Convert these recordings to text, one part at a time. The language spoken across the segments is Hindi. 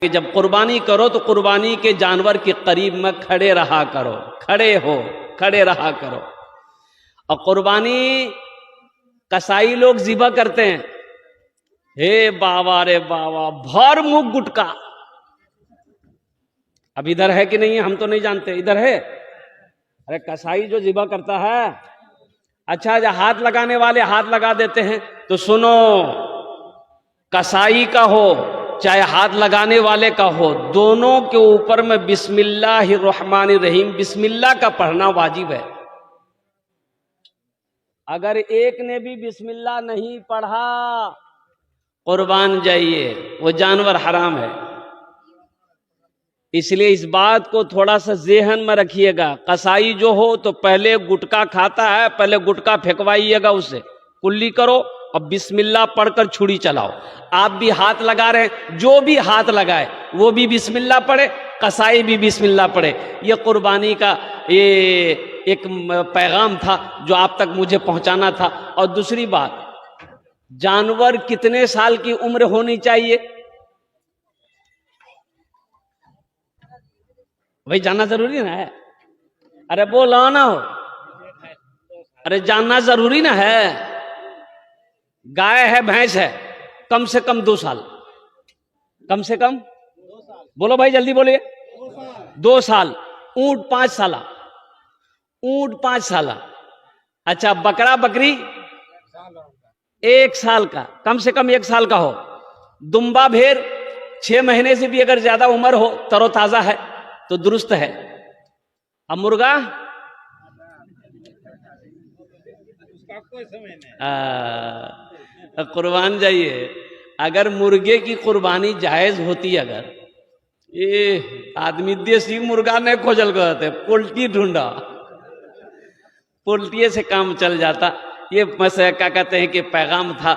कि जब कुर्बानी करो तो कुर्बानी के जानवर के करीब में खड़े रहा करो, खड़े रहा करो। और कुर्बानी कसाई लोग ज़िबा करते हैं, हे बाबा रे बाबा, भर मुंह गुटका। अब इधर है कि नहीं है हम तो नहीं जानते, इधर है। अरे कसाई जो ज़िबा करता है, अच्छा जो हाथ लगाने वाले हाथ लगा देते हैं, तो सुनो, कसाई का हो चाहे हाथ लगाने वाले का हो, दोनों के ऊपर में बिस्मिल्लाहिर्रहमानिर्रहीम बिस्मिल्लाह का पढ़ना वाजिब है। अगर एक ने भी बिस्मिल्लाह नहीं पढ़ा, कुर्बान जाइए, वो जानवर हराम है। इसलिए इस बात को थोड़ा सा ज़हन में रखिएगा। कसाई जो हो तो पहले गुटखा खाता है, पहले गुटखा फेंकवाइएगा उसे, कुल्ली करो और बिस्मिल्लाह पढ़कर छुरी चलाओ। आप भी हाथ लगा रहे हैं, जो भी हाथ लगाए वो भी बिस्मिल्लाह पढ़े, कसाई भी बिस्मिल्लाह पढ़े। ये कुर्बानी का ये एक पैगाम था जो आप तक मुझे पहुंचाना था। और दूसरी बात, जानवर कितने साल की उम्र होनी चाहिए भाई, जानना जरूरी ना है? अरे बोलो ना हो, अरे जानना जरूरी ना है। गाय है, भैंस है, कम से कम 2 साल, कम से कम बोलो भाई, जल्दी बोलिए। 2 साल। ऊंट 5 साल, ऊंट 5 साल। अच्छा, बकरा बकरी 1 साल का, कम से कम 1 साल का हो। दुम्बा भेड़ 6 महीने से भी अगर ज्यादा उम्र हो, तरोताजा है तो दुरुस्त है। अब मुर्गा कुर्बान जाइए। अगर मुर्गे की कुर्बानी जायज होती, अगर ये आदमी देसी मुर्गा नहीं खोजल करते, पोल्ट्री ढूंढा, पोल्ट्री से काम चल जाता। ये क्या कहते हैं कि पैगाम था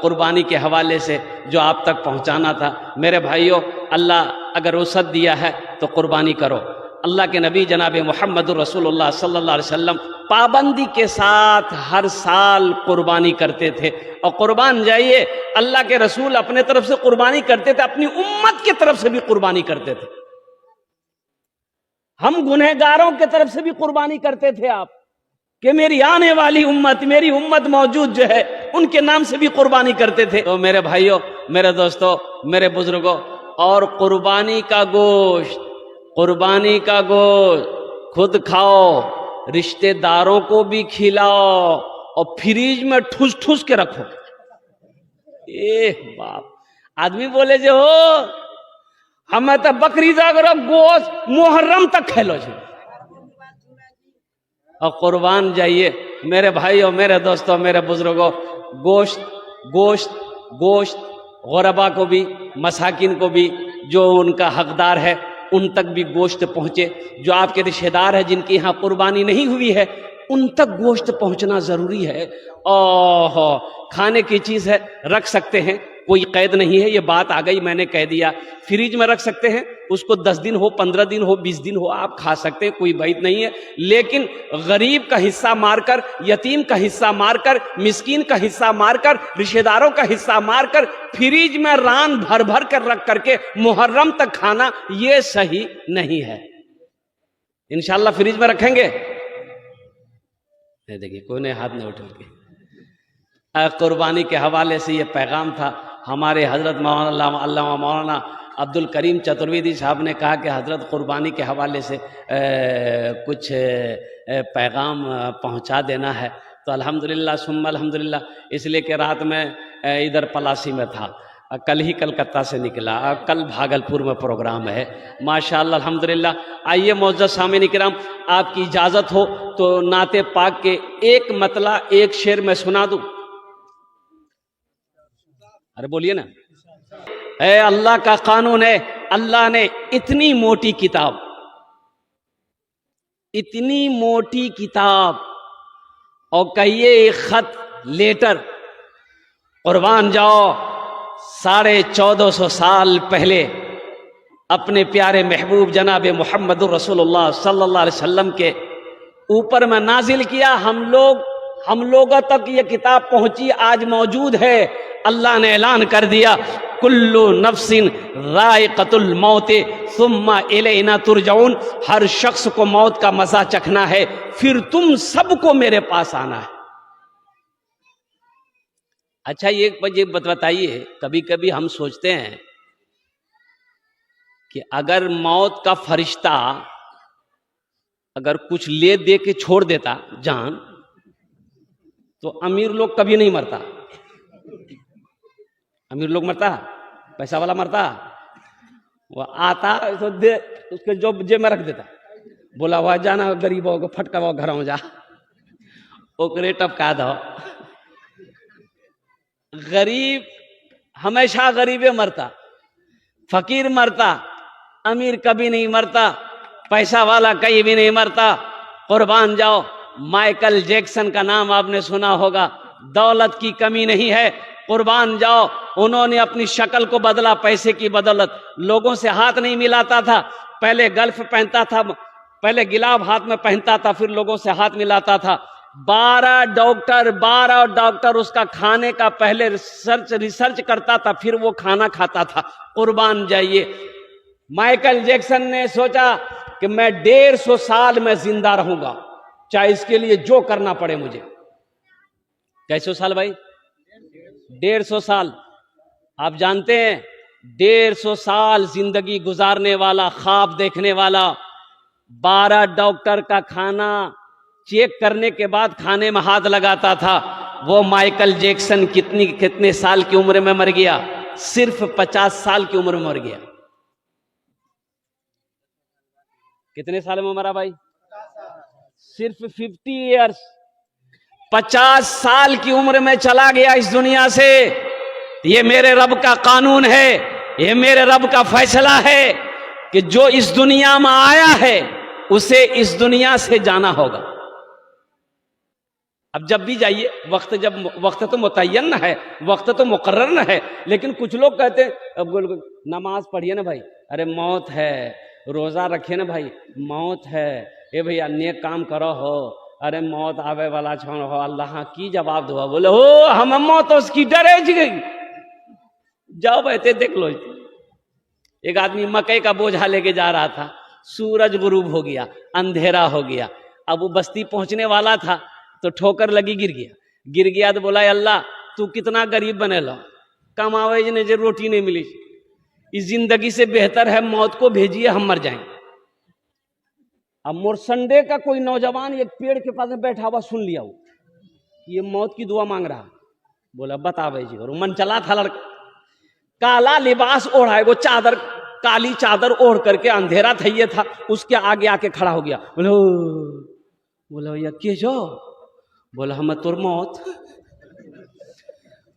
कुर्बानी के हवाले से जो आप तक पहुंचाना था। मेरे भाइयों, अल्लाह अगर वसअत दिया है तो कुर्बानी करो। अल्लाह के नबी जनाब मोहम्मदुर रसूलुल्लाह सल्लल्लाहु अलैहि वसल्लम पाबंदी के साथ हर साल कुर्बानी करते थे। और कुर्बान जाइए, अल्लाह के रसूल अपने तरफ से कुर्बानी करते थे, अपनी उम्मत की तरफ से भी कुर्बानी करते थे। हम गुनहगारों की तरफ से भी कुर्बानी करते थे आप, कि मेरी आने वाली उम्मत, मेरी उम्मत मौजूद जो है, उनके नाम से भी कुर्बानी करते थे। तो मेरे भाइयों, मेरे दोस्तों, मेरे बुजुर्गों, और कुर्बानी का गोश्त खुद खाओ, रिश्तेदारों को भी खिलाओ, और फ्रीज में ठूस ठूस के रखो। बाप, आदमी बोले जो हो हमें तो बकरी जागर गोश्त मुहर्रम तक खेलो जी। और कुर्बान जाइए मेरे भाइयों, मेरे दोस्तों, मेरे बुजुर्गों, गोश्त गुरबा को भी, मसाकिन को भी, जो उनका हकदार है उन तक भी गोश्त पहुंचे। जो आपके रिश्तेदार है जिनकी यहाँ कुर्बानी नहीं हुई है, उन तक गोश्त पहुंचना जरूरी है। ओह, खाने की चीज है, रख सकते हैं, कोई कैद नहीं है। ये बात आ गई, मैंने कह दिया। फ्रिज में रख सकते हैं, उसको 10 दिन हो, 15 दिन हो, 20 दिन हो, आप खा सकते हैं, कोई बात नहीं है। लेकिन गरीब का हिस्सा मारकर, यतीम का हिस्सा मारकर, मिस्कीन का हिस्सा मारकर, रिश्तेदारों का हिस्सा मारकर फ्रिज में रान भर भर कर रख करके मुहर्रम तक खाना, ये सही नहीं है। इंशाल्लाह फ्रिज में रखेंगे। देखिए, कोई ने हाथ नहीं उठा के। कुर्बानी के हवाले से ये पैगाम था। हमारे हजरत मौलाना अब्दुल करीम चतुर्वेदी साहब ने कहा कि हजरत कुर्बानी के हवाले से कुछ पैगाम पहुंचा देना है। तो अल्हम्दुलिल्लाह सुम्मा अल्हम्दुलिल्लाह, इसलिए कि रात में इधर पलासी में था, कल ही कलकत्ता से निकला, कल भागलपुर में प्रोग्राम है। माशाअल्लाह अल्हम्दुलिल्लाह। आइए मौजूद सामने किराम, आपकी इजाज़त हो तो नाते पाक के एक मतला, एक शेर में सुना दूँ। अरे बोलिए ना। ऐ अल्लाह का कानून है, अल्लाह ने इतनी मोटी किताब और कहिए एक खत लेटर, कुर्बान जाओ 1450 साल पहले अपने प्यारे महबूब जनाब मोहम्मदुर रसूलुल्लाह सल्लल्लाहु अलैहि वसल्लम के ऊपर में नाजिल किया। हम लोगों तक ये किताब पहुंची, आज मौजूद है। अल्लाह ने ऐलान कर दिया, कुल्लु नफ्सिन राइक़तुल मौत सुम्मा इलैना तुरजाउन, हर शख्स को मौत का मजा चखना है, फिर तुम सबको मेरे पास आना है। अच्छा, एक मुझे बताइए, कभी कभी हम सोचते हैं कि अगर मौत का फरिश्ता अगर कुछ ले दे के छोड़ देता जान, तो अमीर लोग कभी नहीं मरता। अमीर लोग मरता, पैसा वाला मरता, वो आता तो दे उसके जो जेब में रख देता, बोला वह जाना गरीबों को फटका वो घर में जा ओकरे टपका दो। गरीब हमेशा गरीबे मरता, फकीर मरता, अमीर कभी नहीं मरता, पैसा वाला कहीं भी नहीं मरता। कुर्बान जाओ, माइकल जैक्सन का नाम आपने सुना होगा, दौलत की कमी नहीं है, कुर्बान जाओ, उन्होंने अपनी शक्ल को बदला पैसे की बदौलत। लोगों से हाथ नहीं मिलाता था, पहले गल्फ पहनता था, पहले गिलाब हाथ में पहनता था, फिर लोगों से हाथ मिलाता था। 12 डॉक्टर उसका खाने का पहले रिसर्च करता था, फिर वो खाना खाता था। कुर्बान जाइए, माइकल जैक्सन ने सोचा कि मैं 150 साल में जिंदा रहूंगा, चाहे इसके लिए जो करना पड़े मुझे। कैसे साल भाई? 150 साल। आप जानते हैं 150 साल जिंदगी गुजारने वाला, ख्वाब देखने वाला, 12 डॉक्टर का खाना चेक करने के बाद खाने में हाथ लगाता था, वो माइकल जैक्सन कितने साल की उम्र में मर गया? सिर्फ 50 साल की उम्र में मर गया। कितने साल में मरा भाई? सिर्फ 50 ईयर्स, 50 साल की उम्र में चला गया इस दुनिया से। ये मेरे रब का कानून है, ये मेरे रब का फैसला है कि जो इस दुनिया में आया है उसे इस दुनिया से जाना होगा। अब जब भी जाइए, वक्त तो मुतय्यन न है, वक्त तो मुकर्रर न है, लेकिन कुछ लोग कहते हैं अब नमाज पढ़िए ना भाई, अरे मौत है, रोजा रखिए ना भाई, मौत है, ए भैया नेक काम करो हो, अरे मौत आवे वाला छोड़ हो, अल्लाह की जवाब दो। बोले हो हम मौत उसकी डरे गई, जाओ बैठे देख लो। एक आदमी मकई का बोझा लेके जा रहा था, सूरज गुरूब हो गया, अंधेरा हो गया, अब वो बस्ती पहुंचने वाला था तो ठोकर लगी, गिर गया तो बोला अल्लाह तू कितना गरीब बने लो, कमावे ने जो रोटी नहीं मिली, इस जिंदगी से बेहतर है मौत को भेजिए, हम मर जाएंगे। अब मोरसंडे का कोई नौजवान एक पेड़ के पास बैठा हुआ सुन लिया, वो ये मौत की दुआ मांग रहा, बोला बता भाई जी करो। मन चला था लड़का, काला लिबास ओढ़ा है, वो चादर, काली चादर ओढ़ करके, अंधेरा था ये था, उसके आगे आके खड़ा हो गया। बोला भैया के जो? बोला हम तुर मौत।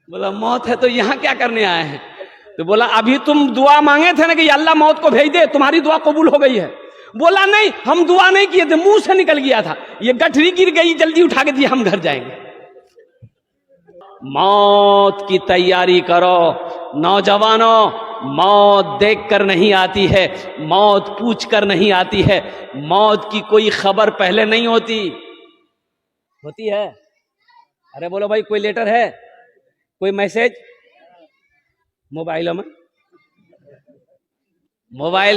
बोला मौत है तो यहाँ क्या करने आए हैं? तो बोला अभी तुम दुआ मांगे थे ना कि अल्लाह मौत को भेज दे, तुम्हारी दुआ कबूल हो गई है। बोला नहीं, हम दुआ नहीं किए थे, मुंह से निकल गया था, ये गठरी गिर गई, जल्दी उठा के दिया, हम घर जाएंगे। मौत की तैयारी करो नौजवानों, मौत देखकर नहीं आती है, मौत पूछकर नहीं आती है, मौत की कोई खबर पहले नहीं होती है। अरे बोलो भाई, कोई लेटर है, कोई मैसेज मोबाइल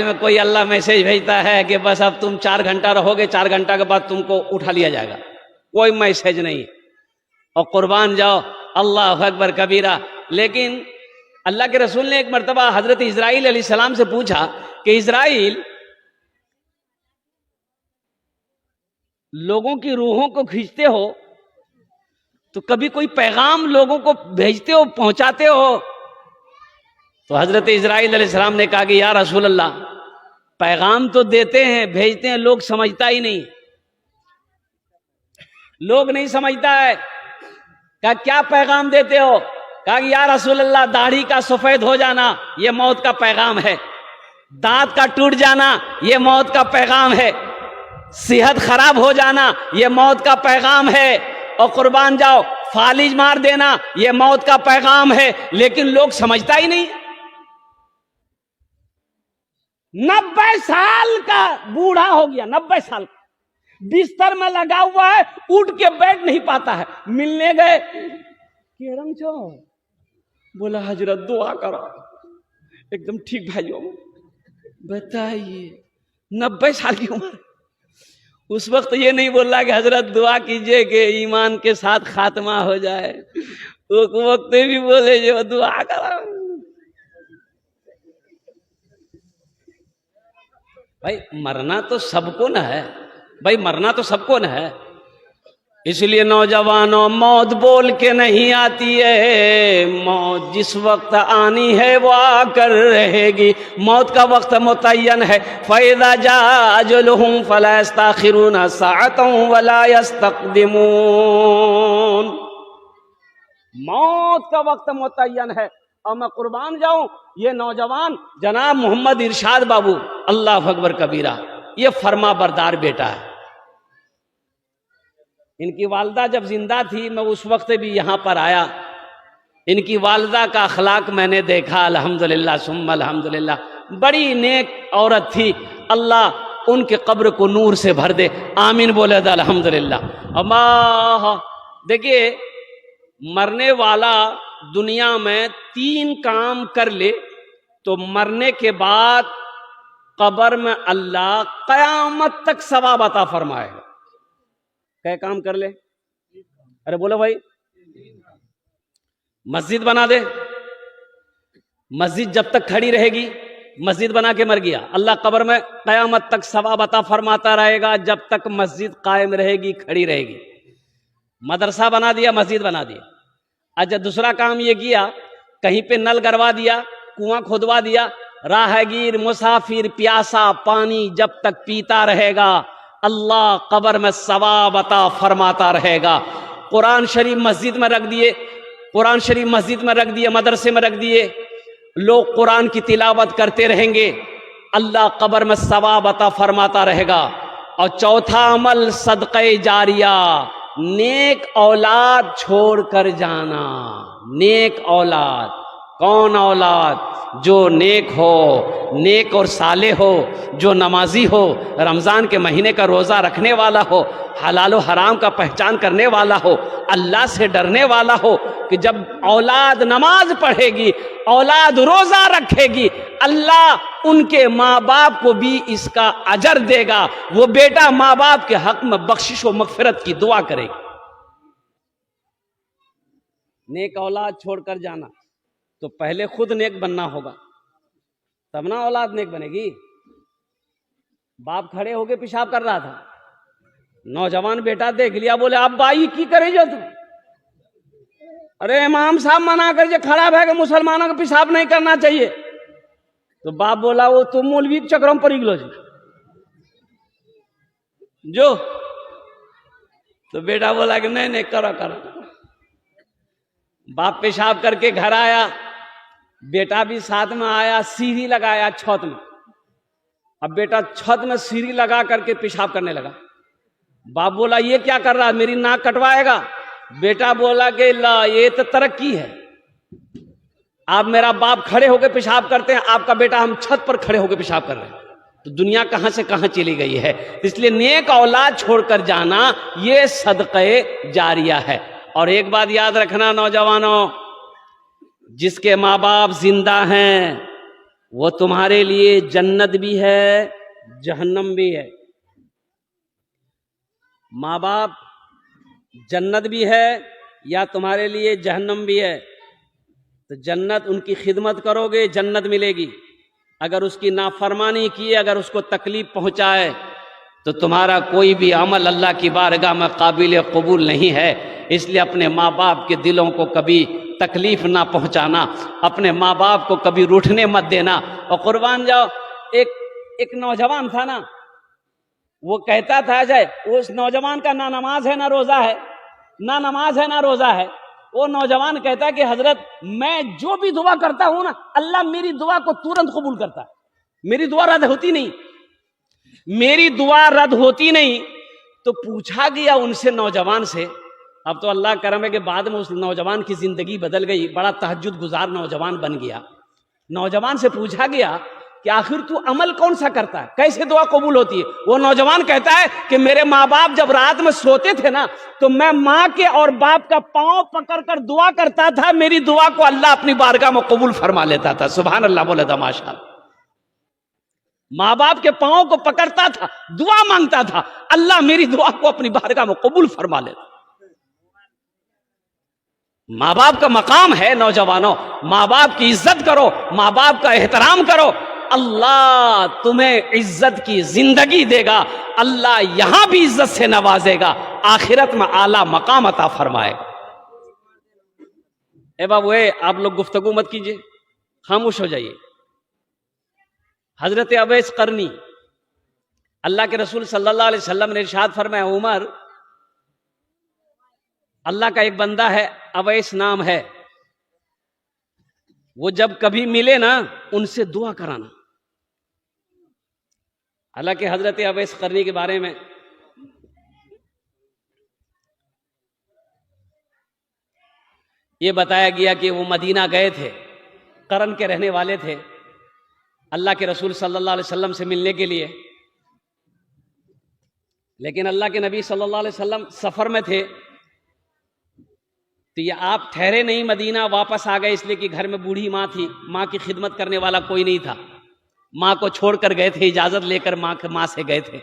में कोई अल्लाह मैसेज भेजता है कि बस अब तुम 4 घंटा रहोगे, 4 घंटा के बाद तुमको उठा लिया जाएगा? कोई मैसेज नहीं। और कुर्बान जाओ, अल्लाह अकबर कबीरा। लेकिन अल्लाह के रसूल ने एक मर्तबा हजरत इस्राइल अलैहिस्सलाम से पूछा कि इस्राइल, लोगों की रूहों को खींचते हो तो कभी कोई पैगाम लोगों को भेजते हो, पहुंचाते हो? तो हजरत इस्राइल अलैहिस्सलाम ने कहा कि या रसूल अल्लाह, पैगाम तो देते हैं, भेजते हैं, लोग समझता ही नहीं, लोग नहीं समझता है। कहा क्या पैगाम देते हो? कहा कि या रसूल अल्लाह, दाढ़ी का सफेद हो जाना ये मौत का पैगाम है, दांत का टूट जाना ये मौत का पैगाम है, सेहत खराब हो जाना ये मौत का पैगाम है, और कुर्बान जाओ फालिज मार देना ये मौत का पैगाम है। लेकिन लोग समझता ही नहीं। 90 साल का बूढ़ा हो गया, 90 साल का, बिस्तर में लगा हुआ है, उठ के बैठ नहीं पाता है। मिलने गए, केरम छो बोला हजरत दुआ करो। एकदम ठीक भाइयों, बताइए 90 साल की उम्र, उस वक्त ये नहीं बोल रहा कि हजरत दुआ कीजिए कि ईमान के साथ खात्मा हो जाए, उस वक्त भी बोले जो दुआ करो। भाई मरना तो सबको न है, भाई मरना तो सबको न है। इसलिए नौजवानों, मौत बोल के नहीं आती है, मौत जिस वक्त आनी है वो आकर रहेगी। मौत का वक्त मुतय्यन है। फ़इज़ा जाअ अजलुहुम फ़ला यस्तअख़िरूना साअतन वला यस्तक़दिमून। मौत का वक्त मुतय्यन है। और मैं कुर्बान जाऊं, ये नौजवान जनाब मोहम्मद इरशाद बाबू, अल्लाह अकबर कबीरा, ये फर्मा बरदार बेटा है। इनकी वालदा जब जिंदा थी, मैं उस वक्त भी यहां पर आया। इनकी वालदा का अखलाक मैंने देखा, अल्हम्दुलिल्लाह सुम्मा अल्हम्दुलिल्लाह। बड़ी नेक औरत थी, अल्लाह उनके कब्र को नूर से भर दे, आमीन बोले अल्हम्दुलिल्लाह। अल्लाह, देखिए मरने वाला दुनिया में 3 काम कर ले तो मरने के बाद कब्र में अल्लाह कयामत तक सवाब अता फरमाएगा। क्या काम कर ले? अरे बोलो भाई। मस्जिद बना दे, मस्जिद जब तक खड़ी रहेगी, मस्जिद बना के मर गया, अल्लाह कब्र में कयामत तक सवाब अता फरमाता रहेगा जब तक मस्जिद कायम रहेगी, खड़ी रहेगी। मदरसा बना दिया, मस्जिद बना दिया। अच्छा, दूसरा काम ये किया, कहीं पे नल गड़वा दिया, कुआं खोदवा दिया, राहगीर मुसाफिर प्यासा पानी जब तक पीता रहेगा, अल्लाह कब्र में सवाब अता फरमाता रहेगा। कुरान शरीफ मस्जिद में रख दिए, कुरान शरीफ मस्जिद में रख दिए, मदरसे में रख दिए, लोग कुरान की तिलावत करते रहेंगे, अल्लाह कब्र में सवाब अता फरमाता रहेगा। और चौथा अमल सदक़े जारिया, नेक औलाद छोड़कर जाना। नेक औलाद, कौन औलाद? जो नेक हो, नेक और साले हो, जो नमाजी हो, रमज़ान के महीने का रोज़ा रखने वाला हो, हलाल और हराम का पहचान करने वाला हो, अल्लाह से डरने वाला हो, कि जब औलाद नमाज पढ़ेगी, औलाद रोज़ा रखेगी, अल्लाह उनके माँ बाप को भी इसका अजर देगा। वो बेटा माँ बाप के हक में बख्शिश व मगफिरत की दुआ करेगी। नेक औलाद छोड़कर जाना, तो पहले खुद नेक बनना होगा, तब ना औलाद नेक बनेगी। बाप खड़े होके पेशाब कर रहा था, नौजवान बेटा देख लिया, बोले अब बाई की करे जो तुम? अरे इमाम साहब मना कर, जो खड़ा है कि मुसलमानों को पेशाब नहीं करना चाहिए। तो बाप बोला वो तुम मौलवी चक्रों पर इगलो जो। तो बेटा बोला कि नहीं नहीं करो करो। बाप पेशाब करके घर आया, बेटा भी साथ में आया, सीढ़ी लगाया छत में। अब बेटा छत में सीढ़ी लगा करके पेशाब करने लगा। बाप बोला ये क्या कर रहा है, मेरी नाक कटवाएगा? बेटा बोला कि ला ये तो तरक्की है, आप मेरा बाप खड़े होकर पेशाब करते हैं, आपका बेटा हम छत पर खड़े होकर पेशाब कर रहे हैं, तो दुनिया कहां से कहां चली गई है। इसलिए नेक औलाद छोड़कर जाना ये सदक़े जारिया है। और एक बात याद रखना नौजवानों, जिसके माँ बाप जिंदा हैं वो तुम्हारे लिए जन्नत भी है, जहन्नम भी है। माँ बाप जन्नत भी है या तुम्हारे लिए जहन्नम भी है। तो जन्नत, उनकी खिदमत करोगे जन्नत मिलेगी, अगर उसकी नाफरमानी की, अगर उसको तकलीफ पहुंचाए तो तुम्हारा कोई भी अमल अल्लाह की बारगाह में काबिल कबूल नहीं है। इसलिए अपने माँ बाप के दिलों को कभी तकलीफ ना पहुंचाना, अपने माँ बाप को कभी रूठने मत देना। और कुर्बान जाओ, एक नौजवान था ना, वो कहता था अजय, उस नौजवान का ना नमाज है ना रोजा है, ना नमाज है ना रोजा है। वो नौजवान कहता है कि हजरत मैं जो भी दुआ करता हूं ना, अल्लाह मेरी दुआ को तुरंत कबूल करता है, मेरी दुआ रद्द होती नहीं, मेरी दुआ रद्द होती नहीं। तो पूछा गया उनसे, नौजवान से, अब तो अल्लाह करम है कि बाद में उस नौजवान की जिंदगी बदल गई, बड़ा तहज्जुद गुजार नौजवान बन गया। नौजवान से पूछा गया कि आखिर तू अमल कौन सा करता है, कैसे दुआ कबूल होती है। वो नौजवान कहता है कि मेरे माँ बाप जब रात में सोते थे ना, तो मैं माँ के और बाप का पांव पकड़कर दुआ करता था, मेरी दुआ को अल्लाह अपनी बारगाह में कबूल फरमा लेता था। सुभान अल्लाह बोले था माशाअल्लाह। माँ बाप के पांव को पकड़ता था, दुआ मांगता था, अल्लाह मेरी दुआ को अपनी बारगाह में कबूल फरमा लेता। माँ बाप का मकाम है नौजवानों, माँ बाप की इज्जत करो, माँ बाप का एहतराम करो, अल्लाह तुम्हें इज्जत की जिंदगी देगा, अल्लाह यहां भी इज्जत से नवाजेगा, आखिरत में आला मकाम अता फरमाएगा। ए बाबू, आप लोग गुफ्तगू मत कीजिए, खामोश हो जाइए। हजरत अवैस करनी, अल्लाह के रसूल सल्लल्लाहु अलैहि वसल्लम ने इरशाद फरमाया, उमर, अल्लाह का एक बंदा है, अवैस नाम है, वो जब कभी मिले ना उनसे दुआ कराना। हालांकि हजरत अवैस करनी के बारे में ये बताया गया कि वो मदीना गए थे, करन के रहने वाले थे, अल्लाह के रसूल सल्लल्लाहु अलैहि वसल्लम से मिलने के लिए। लेकिन अल्लाह के नबी सल्लल्लाहु अलैहि वसल्लम सफर में थे, तो ये आप ठहरे नहीं मदीना, वापस आ गए, इसलिए कि घर में बूढ़ी माँ थी, माँ की खिदमत करने वाला कोई नहीं था, माँ को छोड़कर गए थे, इजाजत लेकर माँ से गए थे।